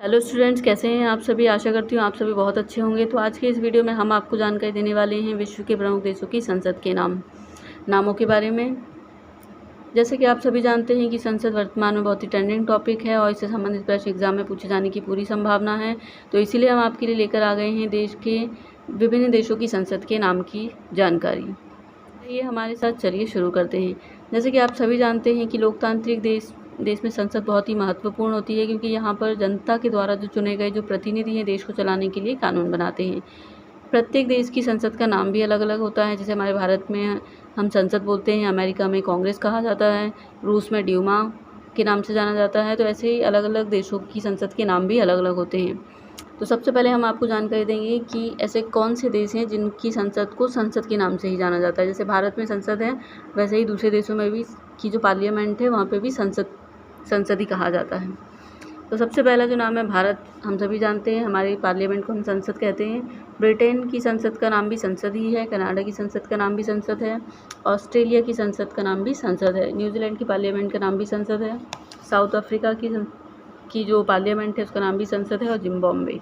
Hello students, कैसे हैं आप सभी। आशा करती हूँ आप सभी बहुत अच्छे होंगे। तो आज के इस वीडियो में हम आपको जानकारी देने वाले हैं विश्व के प्रमुख देशों की संसद के नामों के बारे में। जैसे कि आप सभी जानते हैं कि संसद वर्तमान में बहुत ही ट्रेंडिंग टॉपिक है और इससे संबंधित प्रश्न एग्जाम में पूछे जाने की पूरी संभावना है। तो इसीलिए हम आपके लिए लेकर आ गए हैं देश के विभिन्न देशों की संसद के नाम की जानकारी। ये हमारे साथ चलिए शुरू करते हैं। जैसे कि आप सभी जानते हैं कि लोकतांत्रिक देश में संसद बहुत ही महत्वपूर्ण होती है, क्योंकि यहाँ पर जनता के द्वारा जो चुने गए जो प्रतिनिधि हैं देश को चलाने के लिए कानून बनाते हैं। प्रत्येक देश की संसद का नाम भी अलग अलग होता है। जैसे हमारे भारत में हम संसद बोलते हैं, अमेरिका में कांग्रेस कहा जाता है, रूस में ड्यूमा के नाम से जाना जाता है। तो ऐसे ही अलग अलग देशों की संसद के नाम भी अलग अलग होते हैं। तो सबसे पहले हम आपको जानकारी देंगे कि ऐसे कौन से देश हैं जिनकी संसद को संसद के नाम से ही जाना जाता है। जैसे भारत में संसद है, वैसे ही दूसरे देशों में भी की जो पार्लियामेंट है वहाँ पे भी संसद ही कहा जाता है। तो सबसे पहला जो नाम है भारत, हम सभी जानते हैं, हमारे पार्लियामेंट को हम संसद कहते हैं। ब्रिटेन की संसद का नाम भी संसद ही है। कनाडा की संसद का नाम भी संसद है। ऑस्ट्रेलिया की संसद का नाम भी संसद है। न्यूजीलैंड की पार्लियामेंट का नाम भी संसद है। साउथ अफ्रीका की जो पार्लियामेंट है उसका नाम भी संसद है। और जिम्बाब्वे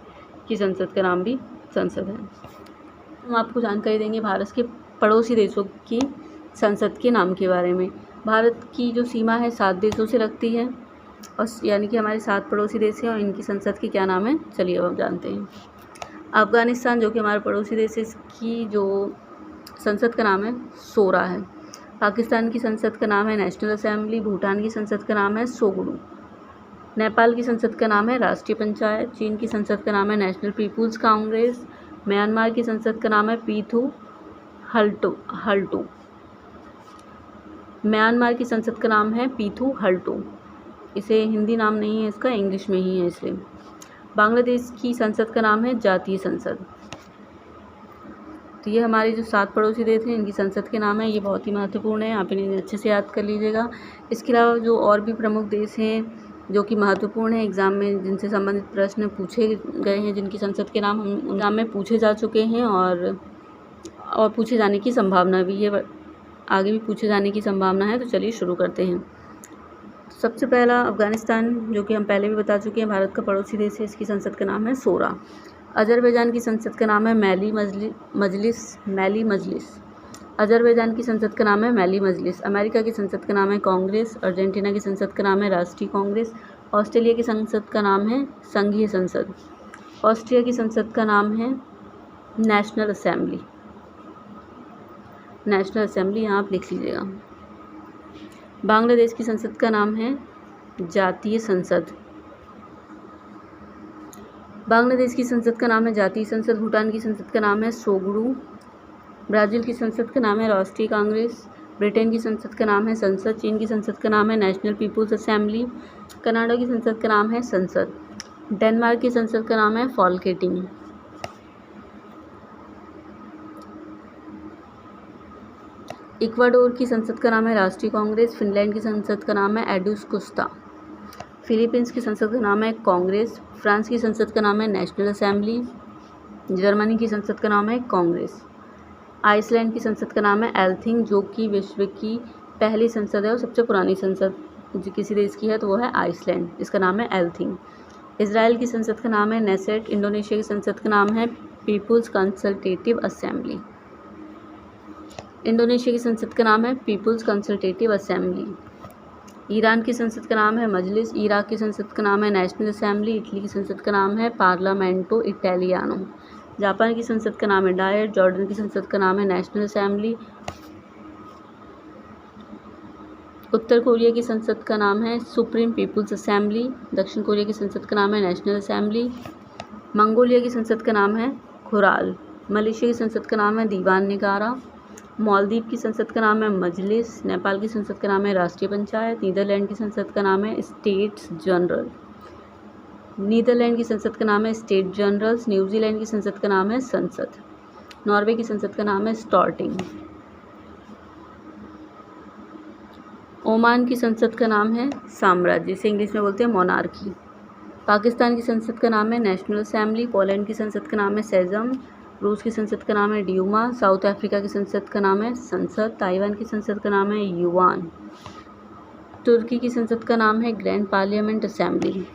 की संसद का नाम भी संसद है। हम आपको जानकारी देंगे भारत के पड़ोसी देशों की संसद के नाम के बारे में। भारत की जो सीमा है 7 देशों से लगती है, और यानी कि हमारे 7 पड़ोसी देश हैं, और इनकी संसद के क्या नाम है चलिए अब हम जानते हैं। अफ़गानिस्तान जो कि हमारे पड़ोसी देश है, इसकी जो संसद का नाम है सोरा है। पाकिस्तान की संसद का नाम है नेशनल असेंबली। भूटान की संसद का नाम है सोगडू। नेपाल की संसद का नाम है राष्ट्रीय पंचायत। चीन की संसद का नाम है नेशनल पीपुल्स कांग्रेस। म्यांमार की संसद का नाम है पीथू हल्टू। म्यांमार की संसद का नाम है पीथू हल्टू। इसे हिंदी नाम नहीं है, इसका इंग्लिश में ही है इसलिए। बांग्लादेश की संसद का नाम है जातीय संसद। तो ये हमारे जो 7 पड़ोसी देश हैं इनकी संसद के नाम है। ये बहुत ही महत्वपूर्ण है, आप इन्हें अच्छे से याद कर लीजिएगा। इसके अलावा जो और भी प्रमुख देश हैं जो कि महत्वपूर्ण है एग्ज़ाम में, जिनसे संबंधित प्रश्न पूछे गए हैं, जिनकी संसद के नाम हम एग्ज़ाम में पूछे जा चुके हैं और पूछे जाने की संभावना भी है, आगे भी पूछे जाने की संभावना है। तो चलिए शुरू करते हैं। सबसे पहला अफ़गानिस्तान, जो कि हम पहले भी बता चुके हैं, भारत का पड़ोसी देश है। इसकी संसद का नाम है सोरा। अज़रबैजान की संसद का नाम है मैली मजलिस। अज़रबैजान की संसद का नाम है मैली मजलिस। अमेरिका की संसद का नाम है कांग्रेस। अर्जेंटीना की संसद का नाम है राष्ट्रीय कांग्रेस। ऑस्ट्रेलिया की संसद का नाम है संघीय संसद। ऑस्ट्रिया की संसद का नाम है नेशनल असेंबली। यहाँ आप लिख लीजिएगा। बांग्लादेश की संसद का नाम है जातीय संसद। बांग्लादेश की संसद का नाम है जातीय संसद। भूटान की संसद का नाम है सोगडू। ब्राज़ील की संसद का नाम है राष्ट्रीय कांग्रेस। ब्रिटेन की संसद का नाम है संसद। चीन की संसद का नाम है नेशनल पीपुल्स असेंबली। कनाडा की संसद का नाम है संसद। डेनमार्क की संसद का नाम है फॉल्केटिंग। इक्वाडोर की संसद का नाम है राष्ट्रीय कांग्रेस। फिनलैंड की संसद का नाम है एडुस्कुस्ता। फिलीपींस की संसद का नाम है कांग्रेस। फ्रांस की संसद का नाम है नेशनल असेंबली। जर्मनी की संसद का नाम है कांग्रेस। आइसलैंड की संसद का नाम है एल्थिंग, जो कि विश्व की पहली संसद है और सबसे पुरानी संसद जो किसी देश की है तो वो है आइसलैंड, इसका नाम है एल्थिंग। इजराइल की संसद का नाम है नेसेट। इंडोनेशिया की संसद का नाम है पीपुल्स कंसल्टेटिव असेंबली। इंडोनेशिया की संसद का नाम है पीपुल्स कंसल्टेटिव असेंबली। ईरान की संसद का नाम है मजलिस। इराक की संसद का नाम है नेशनल असेंबली। इटली की संसद का नाम है पार्लामेंटो इटालियानो। जापान की संसद का नाम है डायट। जॉर्डन की संसद का नाम है नेशनल असेंबली। उत्तर कोरिया की संसद का नाम है सुप्रीम पीपुल्स असेंबली। दक्षिण कोरिया की संसद का नाम है नेशनल असेंबली। मंगोलिया की संसद का नाम है खुराल। मलेशिया की संसद का नाम है दीवान निगारा। मालदीव की संसद का नाम है मजलिस। नेपाल की संसद का नाम है राष्ट्रीय पंचायत। नीदरलैंड की संसद का नाम है स्टेट्स जनरल। नीदरलैंड की संसद का नाम है स्टेट जनरल्स। न्यूजीलैंड की संसद का नाम है संसद। नॉर्वे की संसद का नाम है स्टॉर्टिंग। ओमान की संसद का नाम है साम्राज्य, जिसे इंग्लिश में बोलते हैं मोनार्की। पाकिस्तान की संसद का नाम है नेशनल असेंबली। पोलैंड की संसद का नाम है सेजम। रूस की संसद का नाम है ड्यूमा। साउथ अफ्रीका की संसद का नाम है संसद। ताइवान की संसद का नाम है युआन। तुर्की की संसद का नाम है ग्रैंड पार्लियामेंट असेंबली।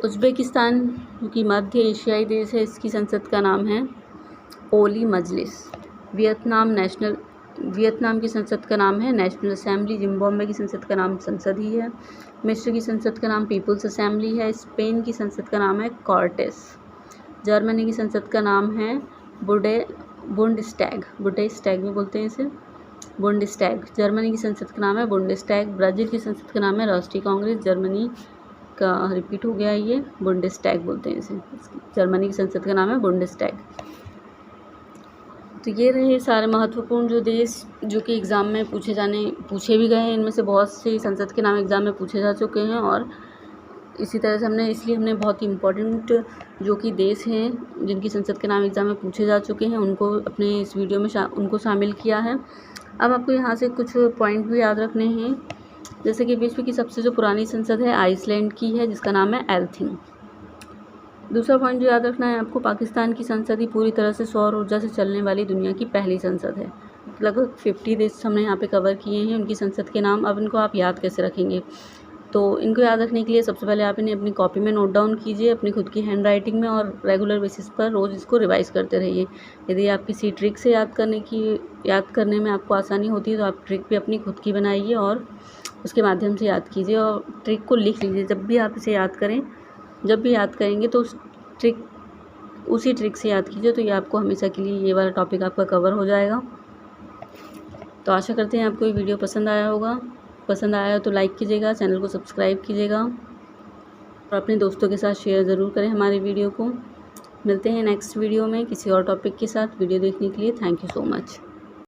उज़्बेकिस्तान जो कि मध्य एशियाई देश है, इसकी संसद का नाम है ओली मजलिस। वियतनाम की संसद का नाम है नेशनल असेंबली। जिम्बाब्वे की संसद का नाम संसद ही है। मिस्र की संसद का नाम पीपुल्स असेंबली है। स्पेन की संसद का नाम है कॉर्टेस। जर्मनी की संसद का नाम है बुंडेस्टैग भी बोलते हैं इसे, बुंडेस्टैग। जर्मनी की संसद का नाम है बुंडेस्टैग। ब्राज़ील की संसद का नाम है राष्ट्रीय कांग्रेस। जर्मनी का रिपीट हो गया ये, बुंडेस्टैग बोलते हैं इसे। जर्मनी की संसद का नाम है बुंडेस्टैग। तो ये रहे सारे महत्वपूर्ण जो देश जो कि एग्ज़ाम में पूछे भी गए हैं। इनमें से बहुत से संसद के नाम एग्ज़ाम में पूछे जा चुके हैं और इसी तरह से इसलिए हमने बहुत ही इम्पोर्टेंट जो कि देश हैं जिनकी संसद के नाम एग्ज़ाम में पूछे जा चुके हैं उनको अपने इस वीडियो में उनको शामिल किया है। अब आपको यहाँ से कुछ पॉइंट भी याद रखने हैं, जैसे कि विश्व की सबसे जो पुरानी संसद है आइसलैंड की है, जिसका नाम है एल्थिंग। दूसरा पॉइंट जो याद रखना है आपको, पाकिस्तान की संसद ही पूरी तरह से सौर ऊर्जा से चलने वाली दुनिया की पहली संसद है। लगभग 50 देश हमने यहाँ पे कवर किए हैं उनकी संसद के नाम। अब इनको आप याद कैसे रखेंगे, तो इनको याद रखने के लिए सबसे पहले आप इन्हें अपनी कॉपी में नोट डाउन कीजिए अपनी खुद की हैंड राइटिंग में, और रेगुलर बेसिस पर रोज़ इसको रिवाइज़ करते रहिए। यदि आप किसी ट्रिक से याद करने में आपको आसानी होती है तो आप ट्रिक भी अपनी खुद की बनाइए और उसके माध्यम से याद कीजिए और ट्रिक को लिख लीजिए। जब भी आप इसे जब भी याद करेंगे तो उसी ट्रिक से याद कीजिए, तो ये आपको हमेशा के लिए ये वाला टॉपिक आपका कवर हो जाएगा। तो आशा करते हैं आपको ये वीडियो पसंद आया होगा। पसंद आया तो लाइक कीजिएगा, चैनल को सब्सक्राइब कीजिएगा और अपने दोस्तों के साथ शेयर ज़रूर करें हमारे वीडियो को। मिलते हैं नेक्स्ट वीडियो में किसी और टॉपिक के साथ। वीडियो देखने के लिए थैंक यू सो मच।